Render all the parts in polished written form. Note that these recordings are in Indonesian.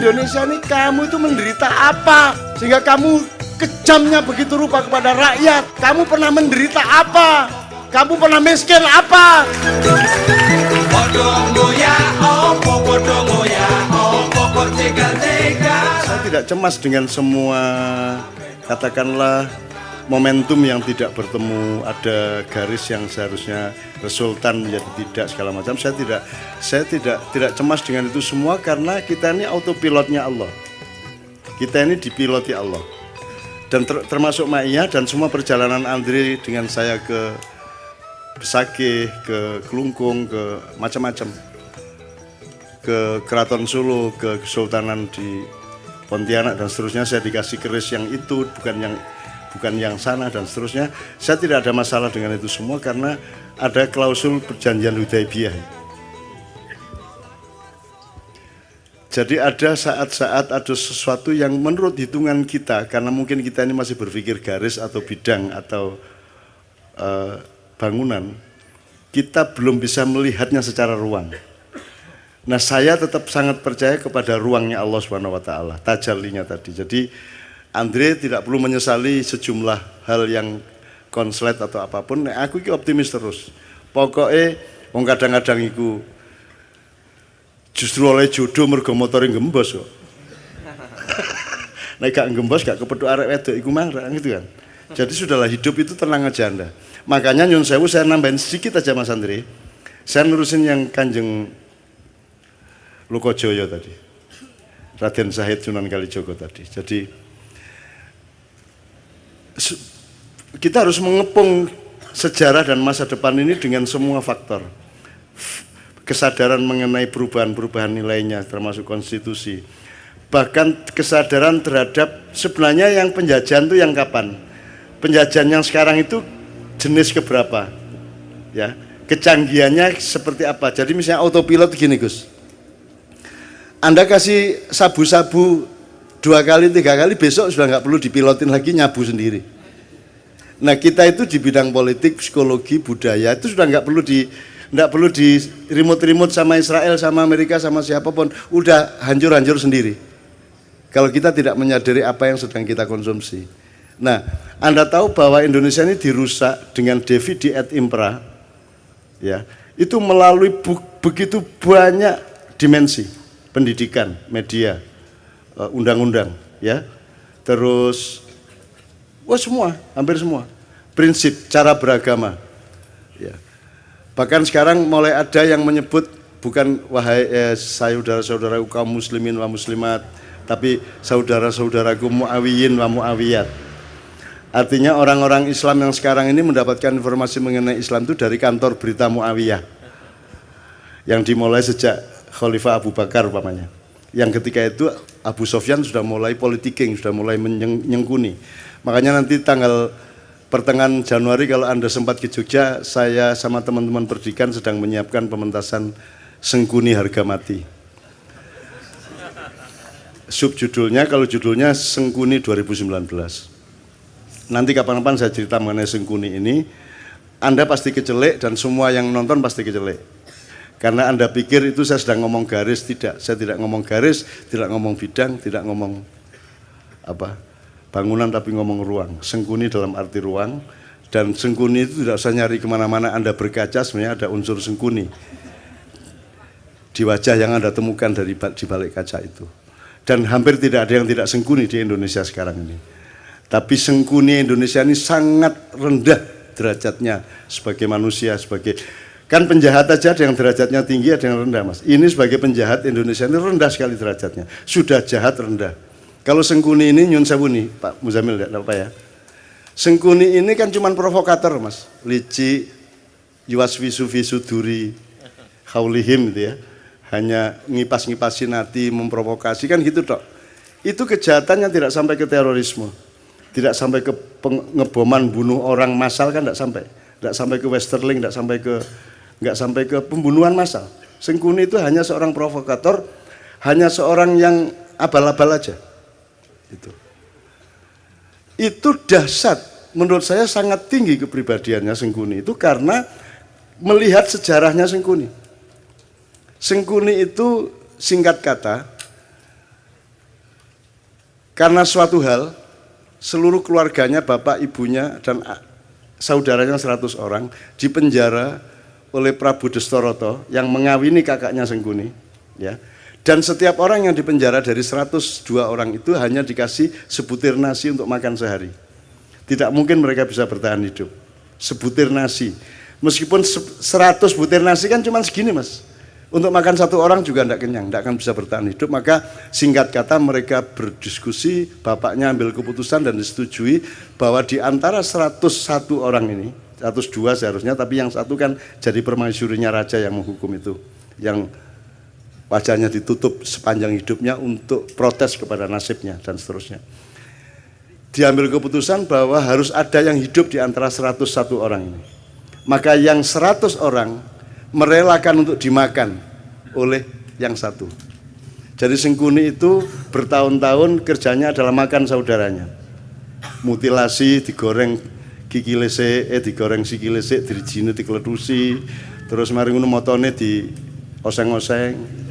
Indonesia ini kamu itu menderita apa sehingga kamu kejamnya begitu rupa kepada rakyat? Kamu pernah menderita apa? Kamu pernah miskin apa? Saya tidak cemas dengan semua, katakanlah, momentum yang tidak bertemu, ada garis yang seharusnya resultan menjadi tidak, segala macam. Saya tidak cemas dengan itu semua karena kita ini autopilotnya Allah. Kita ini dipiloti Allah. Dan termasuk Ma'iyah dan semua perjalanan Andre dengan saya ke Besakih, ke Kelungkung, ke macam-macam, ke Keraton Solo, ke Kesultanan di Pontianak dan seterusnya. Saya dikasih keris yang itu, bukan yang sana dan seterusnya. Saya tidak ada masalah dengan itu semua karena ada klausul perjanjian Hudaibiyah. Jadi ada saat-saat ada sesuatu yang menurut hitungan kita, karena mungkin kita ini masih berpikir garis atau bidang atau bangunan, kita belum bisa melihatnya secara ruang. Nah, saya tetap sangat percaya kepada ruangnya Allah Subhanahu wa taala, tajallinya tadi. Jadi Andre tidak perlu menyesali sejumlah hal yang konslet atau apapun. Nah, aku iki optimis terus. Pokoknya wong kadang-kadang iku justru oleh jodoh mergo motore gembos kok. Nek gak gembos gak kepethuk arek wedok iku marang gitu kan. Jadi sudahlah, hidup itu tenang aja Anda. Makanya nyun sewu saya nambahin sedikit aja Mas Andre. Saya nurusin yang Kanjeng Lokojoyo tadi. Raden Zahid Sunan Kalijogo tadi. Jadi kita harus mengepung sejarah dan masa depan ini dengan semua faktor. Kesadaran mengenai perubahan-perubahan nilainya termasuk konstitusi. Bahkan kesadaran terhadap sebenarnya yang penjajahan itu yang kapan? Penjajahan yang sekarang itu jenis keberapa? Ya, kecanggihannya seperti apa? Jadi misalnya autopilot gini Gus. Anda kasih sabu-sabu 2 kali 3 kali, besok sudah nggak perlu dipilotin lagi, nyabu sendiri. Nah, kita itu di bidang politik, psikologi, budaya itu sudah nggak perlu di remote sama Israel, sama Amerika, sama siapapun, udah hancur-hancur sendiri. Kalau kita tidak menyadari apa yang sedang kita konsumsi. Nah, Anda tahu bahwa Indonesia ini dirusak dengan Dividi et Impera, ya, itu melalui begitu banyak dimensi, pendidikan, media, undang-undang, ya, terus, semua, hampir semua, prinsip, cara beragama, ya. Bahkan sekarang mulai ada yang menyebut bukan wahai saudara-saudaraku kaum muslimin wa muslimat, tapi saudara-saudaraku mu'awiyin wa mu'awiyat. Artinya orang-orang Islam yang sekarang ini mendapatkan informasi mengenai Islam itu dari kantor berita Muawiyah yang dimulai sejak Khalifah Abu Bakar umpamanya. Yang ketika itu Abu Sofyan sudah mulai politiking, sudah mulai menyengkuni. Makanya nanti tanggal pertengahan Januari kalau Anda sempat ke Jogja, saya sama teman-teman Perdikan sedang menyiapkan pementasan Sengkuni Harga Mati. Subjudulnya, kalau judulnya Sengkuni 2019. Nanti kapan-kapan saya cerita mengenai Sengkuni ini, Anda pasti kecelek dan semua yang nonton pasti kecelek. Karena Anda pikir itu saya sedang ngomong garis, tidak. Saya tidak ngomong garis, tidak ngomong bidang, tidak ngomong bangunan, tapi ngomong ruang. Sengkuni dalam arti ruang, dan Sengkuni itu tidak usah nyari kemana-mana. Anda berkaca sebenarnya ada unsur Sengkuni di wajah yang Anda temukan di balik kaca itu. Dan hampir tidak ada yang tidak Sengkuni di Indonesia sekarang ini. Tapi Sengkuni Indonesia ini sangat rendah derajatnya sebagai manusia, kan penjahat aja ada yang derajatnya tinggi, ada yang rendah Mas. Ini sebagai penjahat Indonesia ini rendah sekali derajatnya, sudah jahat rendah. Kalau Sengkuni ini nyun sewu nih Pak Muzamil, tidak apa ya. Sengkuni ini kan cuma provokator Mas, lici, yuwaswisu visuduri, haulihim gitu ya. Hanya ngipas-ngipasin hati, memprovokasi kan gitu tok. Itu kejahatannya tidak sampai ke terorisme. Tidak sampai ke pengeboman bunuh orang massal kan tidak sampai ke Westerling, tidak sampai ke pembunuhan massal. Sengkuni itu hanya seorang provokator, hanya seorang yang abal-abal aja. Itu dahsyat, menurut saya sangat tinggi kepribadiannya Sengkuni itu karena melihat sejarahnya Sengkuni. Sengkuni itu singkat kata karena suatu hal, seluruh keluarganya, bapak, ibunya, dan saudaranya 100 orang dipenjara oleh Prabu Destoroto yang mengawini kakaknya Sengkuni, ya. Dan setiap orang yang dipenjara dari 102 orang itu hanya dikasih sebutir nasi untuk makan sehari. Tidak mungkin mereka bisa bertahan hidup. Sebutir nasi. Meskipun 100 butir nasi kan cuma segini, Mas. Untuk makan satu orang juga tidak kenyang, tidak akan bisa bertahan hidup. Maka singkat kata mereka berdiskusi, bapaknya ambil keputusan dan disetujui bahwa di antara 101 orang ini, 102 seharusnya, tapi yang satu kan jadi permaisurinya raja yang menghukum itu, yang wajahnya ditutup sepanjang hidupnya untuk protes kepada nasibnya dan seterusnya. Diambil keputusan bahwa harus ada yang hidup di antara 101 orang ini. Maka yang 100 orang merelakan untuk dimakan oleh yang satu. Jadi Sengkuni itu bertahun-tahun kerjanya adalah makan saudaranya. Mutilasi, digoreng kikilese, digoreng sikilese, dirijine dikledusi, terus mari ngono motone di oseng-oseng.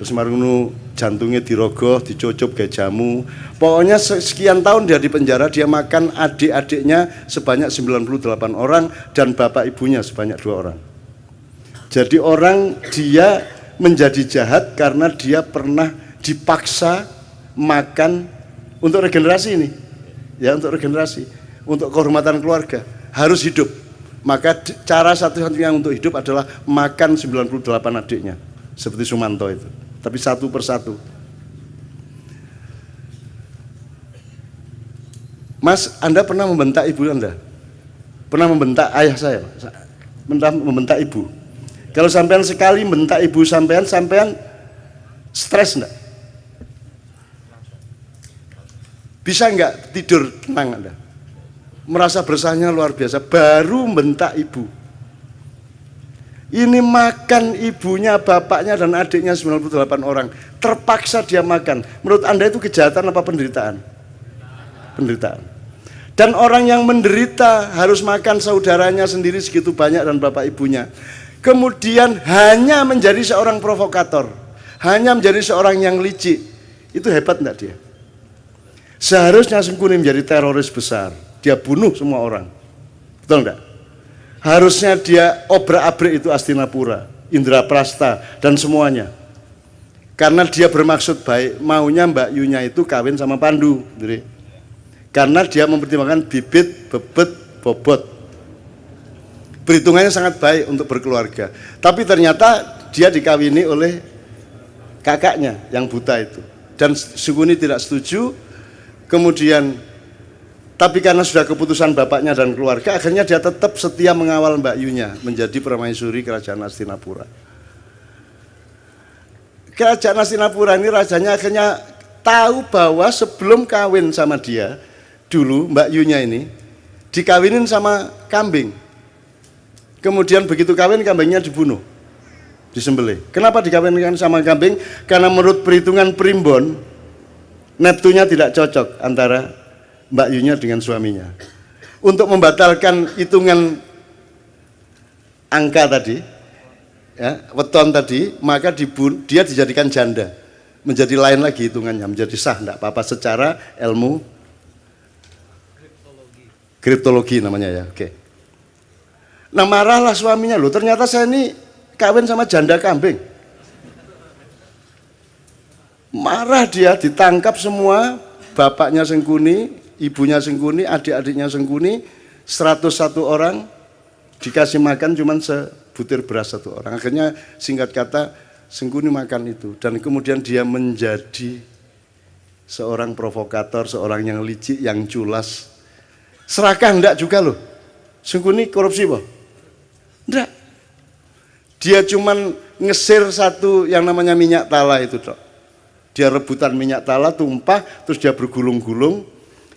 Terus mari ngono jantungnya dirogoh, dicucup kayak jamu. Pokoknya sekian tahun dia di penjara, dia makan adik-adiknya sebanyak 98 orang dan bapak ibunya sebanyak 2 orang. Jadi orang dia menjadi jahat karena dia pernah dipaksa makan untuk regenerasi ini. Ya, untuk regenerasi, untuk kehormatan keluarga, harus hidup. Maka cara satu-satunya untuk hidup adalah makan 98 adiknya. Seperti Sumanto itu. Tapi satu persatu. Mas, Anda pernah membentak ibu Anda? Pernah membentak ayah saya? Pernah membentak ibu? Kalau sampean sekali membentak ibu sampean stres enggak? Bisa enggak tidur tenang Anda? Merasa bersahnya luar biasa, baru membentak ibu. Ini makan ibunya, bapaknya, dan adiknya 98 orang. Terpaksa dia makan. Menurut Anda itu kejahatan apa penderitaan? Penderitaan. Dan orang yang menderita harus makan saudaranya sendiri segitu banyak dan bapak ibunya. Kemudian hanya menjadi seorang provokator. Hanya menjadi seorang yang licik. Itu hebat enggak dia? Seharusnya Sengkuni menjadi teroris besar. Dia bunuh semua orang. Betul enggak? Harusnya dia obrak-abrik itu Astinapura, Indraprasta, dan semuanya. Karena dia bermaksud baik, maunya Mbak Yunya itu kawin sama Pandu. Jadi, karena dia mempertimbangkan bibit, bebet, bobot. Perhitungannya sangat baik untuk berkeluarga. Tapi ternyata dia dikawini oleh kakaknya yang buta itu. Dan Sengkuni tidak setuju, kemudian tapi karena sudah keputusan bapaknya dan keluarga, akhirnya dia tetap setia mengawal Mbak Yunya menjadi permaisuri kerajaan Astinapura. Kerajaan Astinapura ini rajanya akhirnya tahu bahwa sebelum kawin sama dia, dulu Mbak Yunya ini dikawinin sama kambing. Kemudian begitu kawin, kambingnya dibunuh, disembelih. Kenapa dikawinkan sama kambing? Karena menurut perhitungan primbon, neptunya tidak cocok antara Mbak Yunya dengan suaminya. Untuk membatalkan hitungan angka tadi, ya, weton tadi, maka dia dijadikan janda, menjadi lain lagi hitungannya, menjadi sah, tidak apa-apa secara ilmu kriptologi namanya ya. Oke. Nah marahlah suaminya, loh ternyata saya ini kawin sama janda kambing. Marah dia, ditangkap semua, bapaknya Sengkuni, ibunya Sengkuni, adik-adiknya Sengkuni, 101 orang dikasih makan cuman sebutir beras satu orang. Akhirnya singkat kata Sengkuni makan itu dan kemudian dia menjadi seorang provokator, seorang yang licik, yang culas. Serakah enggak juga loh. Sengkuni korupsi boh? Enggak. Dia cuman ngesir satu yang namanya minyak tala itu toh. Dia rebutan minyak tala tumpah terus dia bergulung-gulung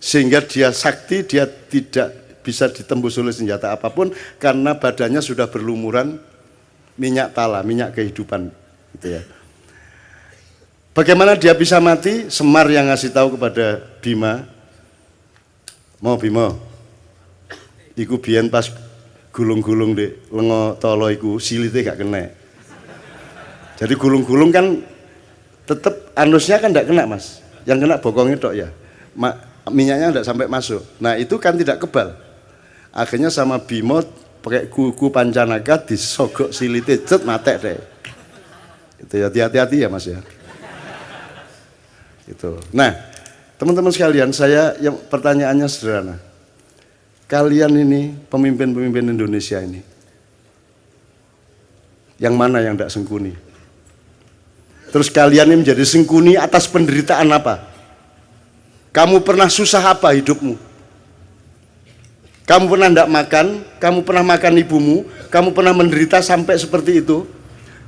sehingga dia sakti, dia tidak bisa ditembus oleh senjata apapun karena badannya sudah berlumuran minyak tala, minyak kehidupan gitu ya. Bagaimana dia bisa mati? Semar yang ngasih tahu kepada Bima, mau Bima, iku biyen pas gulung-gulung di lengo tolo iku silite gak kena. Jadi gulung-gulung kan tetap anusnya kan gak kena Mas, yang kena bokongnya tok ya. minyaknya tidak sampai masuk. Nah itu kan tidak kebal. Akhirnya sama Bimo pakai kuku pancanaka disogok silite cet matek deh. Itu ya, hati-hati ya Mas ya. Itu. Nah, teman-teman sekalian, yang pertanyaannya sederhana. Kalian ini pemimpin-pemimpin Indonesia ini, yang mana yang tidak sengkuni? Terus kalian ini menjadi sengkuni atas penderitaan apa? Kamu pernah susah apa hidupmu? Kamu pernah tidak makan? Kamu pernah makan ibumu? Kamu pernah menderita sampai seperti itu?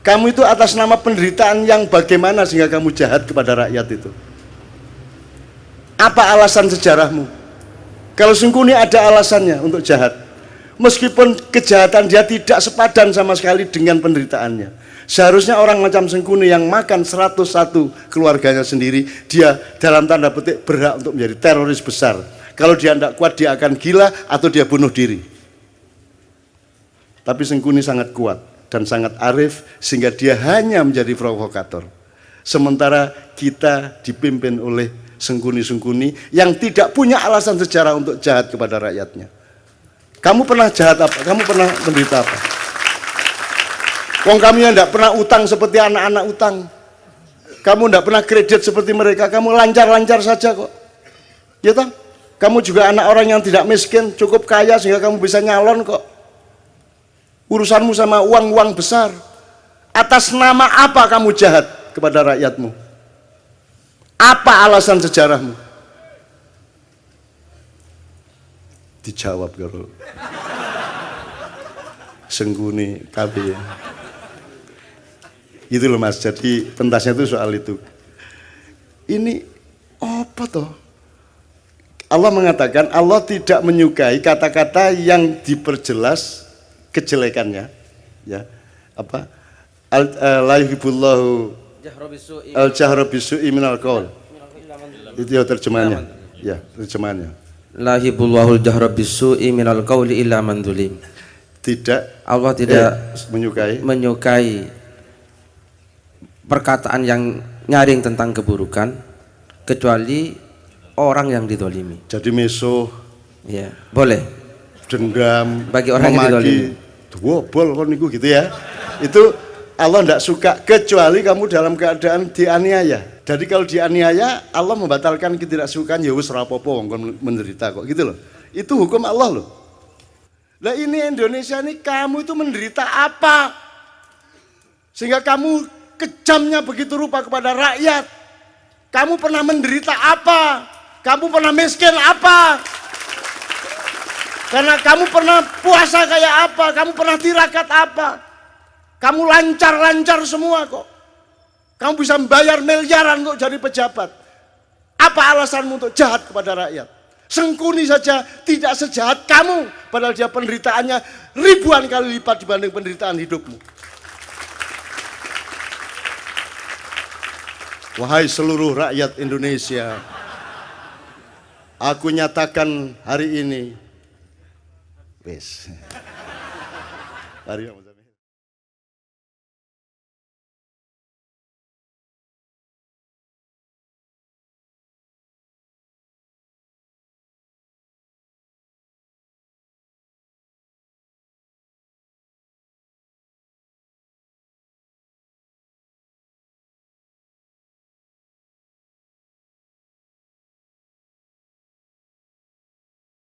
Kamu itu atas nama penderitaan yang bagaimana sehingga kamu jahat kepada rakyat itu? Apa alasan sejarahmu? Kalau sengkuni ada alasannya untuk jahat. Meskipun kejahatan dia tidak sepadan sama sekali dengan penderitaannya. Seharusnya orang macam Sengkuni yang makan 101 keluarganya sendiri, dia dalam tanda petik berhak untuk menjadi teroris besar. Kalau dia tidak kuat, dia akan gila atau dia bunuh diri. Tapi Sengkuni sangat kuat dan sangat arif sehingga dia hanya menjadi provokator. Sementara kita dipimpin oleh Sengkuni-Sengkuni yang tidak punya alasan sejarah untuk jahat kepada rakyatnya. Kamu pernah jahat apa? Kamu pernah menderita apa? Wong kami yang tidak pernah utang seperti anak-anak utang. Kamu tidak pernah kredit seperti mereka. Kamu lancar-lancar saja kok. Ya toh? Kamu juga anak orang yang tidak miskin, cukup kaya sehingga kamu bisa nyalon kok. Urusanmu sama uang-uang besar. Atas nama apa kamu jahat kepada rakyatmu? Apa alasan sejarahmu? Dijawab kalau Sengkuni KB. Gitu loh Mas, jadi pentasnya itu soal itu. Ini apa toh? Allah mengatakan Allah tidak menyukai kata-kata yang diperjelas kejelekannya, ya. Apa? La yuhibbullahu al-jahra bisu'i minal qaul. Itu ya terjemahannya. Ya, terjemahannya. La yuhibbullahu al-jahra bisu'i minal qauli illa man zulim. Tidak, Allah tidak menyukai perkataan yang nyaring tentang keburukan kecuali orang yang didolimi. Jadi mesuh, ya boleh, dendam, bagi orang yang didolimi. Wobol kon niku gitu ya. Itu Allah tidak suka kecuali kamu dalam keadaan dianiaya. Jadi kalau dianiaya Allah membatalkan ketidaksukaan, ya wis rapopo wong kon menderita kok gitu loh. Itu hukum Allah loh. Lah ini Indonesia ini kamu itu menderita apa? Sehingga kamu kejamnya begitu rupa kepada rakyat. Kamu pernah menderita apa? Kamu pernah miskin apa? Karena kamu pernah puasa kayak apa? Kamu pernah tirakat apa? Kamu lancar-lancar semua kok. Kamu bisa membayar miliaran kok jadi pejabat. Apa alasanmu untuk jahat kepada rakyat? Sengkuni saja tidak sejahat kamu, padahal dia penderitaannya ribuan kali lipat dibanding penderitaan hidupmu. Wahai seluruh rakyat Indonesia, aku nyatakan hari ini, wes.